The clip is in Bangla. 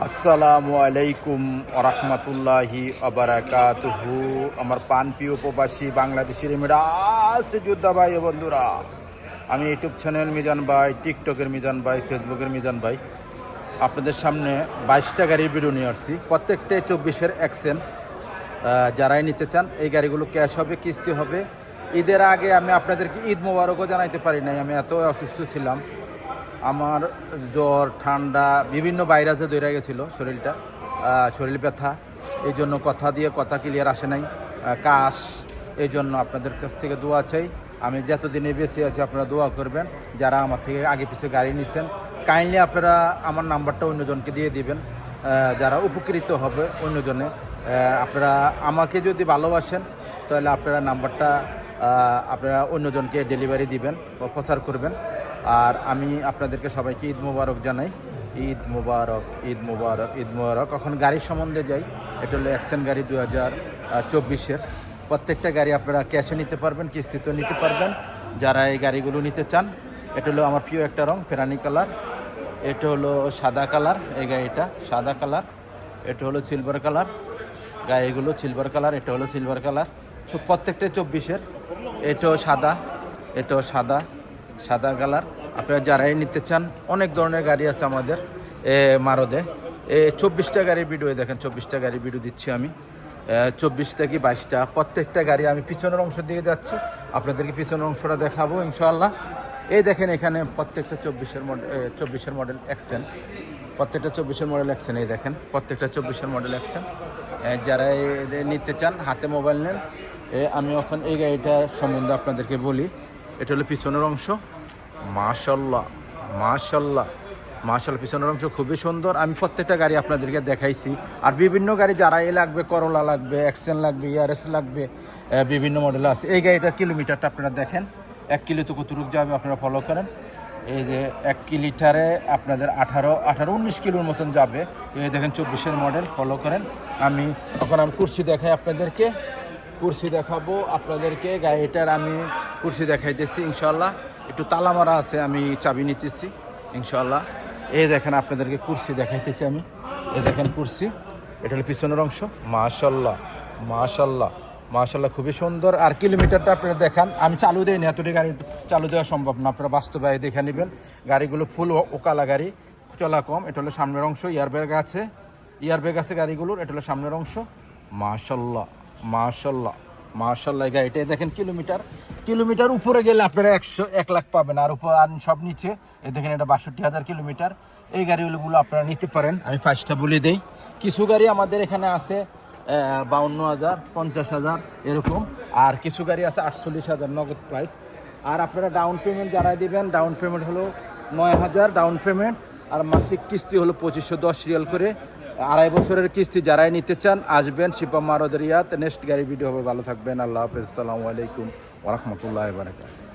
আসসালামু আলাইকুম ওরহমতুল্লাহি আবরাকাতুহু। আমার প্রাণপ্রিয় প্রবাসী বাংলাদেশের মিরাজ যোদ্ধা ভাই ও বন্ধুরা, আমি ইউটিউব চ্যানেল মিজান ভাই, টিকটকের মিজান ভাই, ফেসবুকের মিজান ভাই আপনাদের সামনে 22টা গাড়ির ভিডিও নিয়ে আসছি। প্রত্যেকটাই 24-এর অ্যাকশন। যারাই নিতে চান এই গাড়িগুলো ক্যাশ হবে, কিস্তি হবে। ঈদের আগে আমি আপনাদেরকে ঈদ মোবারকও জানাইতে পারি নাই, আমি এত অসুস্থ ছিলাম। আমার জ্বর, ঠান্ডা, বিভিন্ন ভাইরাসে ধরে গেছিলো শরীরটা, শরীর ব্যথা। এই জন্য কথা ক্লিয়ার আসে নাই, কাশ। এই জন্য আপনাদের কাছ থেকে দোয়া চাই। আমি যতদিনে বেঁচে আছি আপনারা দোয়া করবেন। যারা আমার থেকে আগে পিছিয়ে গাড়ি নিছেন, কাইন্ডলি আপনারা আমার নাম্বারটা অন্যজনকে দিয়ে দিবেন, যারা উপকৃত হবে অন্যজনে। আপনারা আমাকে যদি ভালোবাসেন তাহলে আপনারা নাম্বারটা আপনারা অন্যজনকে ডেলিভারি দিবেন বা প্রচার করবেন। আর আমি আপনাদেরকে সবাইকে ঈদ মোবারক জানাই। ঈদ মোবারক, ঈদ মোবারক, ঈদ মোবারক। এখন গাড়ির সম্বন্ধে যাই। এটা হলো অ্যাকশন গাড়ি 2024-এর। প্রত্যেকটা গাড়ি আপনারা ক্যাশে নিতে পারবেন, কিস্তিতেও নিতে পারবেন যারা এই গাড়িগুলো নিতে চান। এটা হলো আমার প্রিয় একটা রং, ফেরানি কালার। এটা হলো সাদা কালার, এই গাড়িটা সাদা কালার। এটা হলো সিলভার কালার, গাড়িগুলো সিলভার কালার। এটা হলো সিলভার কালার। প্রত্যেকটাই 24-এর। এটাও সাদা, এটাও সাদা, সাদা কালার। আপনারা যারাই নিতে চান, অনেক ধরনের গাড়ি আছে আমাদের মারদে। 24টা গাড়ির ভিডিও দেখেন, 24টা গাড়ির ভিডিও দিচ্ছি আমি। 24টা কি 22টা, প্রত্যেকটা গাড়ি। আমি পিছনের অংশ দিয়ে যাচ্ছি, আপনাদেরকে পিছনের অংশটা দেখাবো ইনশাআল্লাহ। এই দেখেন এখানে প্রত্যেকটা 24-এর মডেল অ্যাকশন, প্রত্যেকটা 24-এর মডেল অ্যাকশন। এই দেখেন প্রত্যেকটা 24-এর মডেল অ্যাকশন। যারা নিতে চান হাতে মোবাইল নেন। আমি এখন এই গাড়িটার সম্বন্ধে আপনাদেরকে বলি। এটা হলো পিছনের অংশ। মাশাল্লাহ, মাশাল্লাহ, মাশাল্লাহ। পিছনের অংশ খুবই সুন্দর। আমি প্রত্যেকটা গাড়ি আপনাদেরকে দেখাইছি। আর বিভিন্ন গাড়ি যারা লাগবে, করোলা লাগবে, অ্যাকশন লাগবে, ইয়ারএস লাগবে, বিভিন্ন মডেল আছে। এই গাড়িটার কিলোমিটারটা আপনারা দেখেন, 1 কিলোতে কতটুকু যাবে আপনারা ফলো করেন। এই যে 1 কিলোমিটারে আপনাদের 18-19 কিলোর মতন যাবে। এই দেখেন 24-এর মডেল, ফলো করেন। আমি কুরসি দেখাই আপনাদেরকে, কুরসি দেখাবো আপনাদেরকে। গাড়িটার আমি কুরসি দেখাইতেছি ইনশাল্লাহ। একটু তালা মারা আছে, আমি চাবি নিতেছি ইনশাল্লাহ। এই দেখেন আপনাদেরকে কুরসি দেখাইতেছি আমি। এই দেখেন কুরসি, এটা হলো পিছনের অংশ। মাশাল্লাহ, মাশাল্লাহ, মাশাল্লাহ, খুবই সুন্দর। আর কিলোমিটারটা আপনারা দেখান, আমি চালু দিই না, এতটি গাড়ি চালু দেওয়া সম্ভব না। আপনারা বাস্তবে দেখে নেবেন। গাড়িগুলো ফুল ওকালা গাড়ি, চলা কম। এটা হলো সামনের অংশ, ইয়ারব্যাগ আছে, ইয়ারব্যাগ আছে গাড়িগুলোর। এটা হলো সামনের অংশ। মাশাল্লাহ, মাশাল্লাহ, মাশাল্লাহ। গাড়িটা দেখেন কিলোমিটার উপরে গেলে আপনারা 1 লাখ পাবেন। আর সব নিচে এই দেখেন, এটা 62,000 কিলোমিটার। এই গাড়িগুলো আপনারা নিতে পারেন। আমি 5টা বলে দেই। কিছু গাড়ি আমাদের এখানে আছে 52,000, 50,000 এরকম। আর কিছু গাড়ি আছে 48,000 নগদ প্রাইস। আর আপনারা ডাউন পেমেন্ট যারা দিবেন, ডাউন পেমেন্ট হলো 9,000 ডাউন পেমেন্ট। আর মাসিক কিস্তি হলো 2510 রিয়াল করে। 2.5 বছরের কিস্তি। যারাই নিতে চান আসবেন শিপা মারদ রিয়াদ। নেক্সট গাড়ি ভিডিও হবে। ভালো থাকবেন। আল্লাহ হাফেজ। আসসালামু আলাইকুম ওয়া রাহমাতুল্লাহি ওয়া বারাকাতুহু।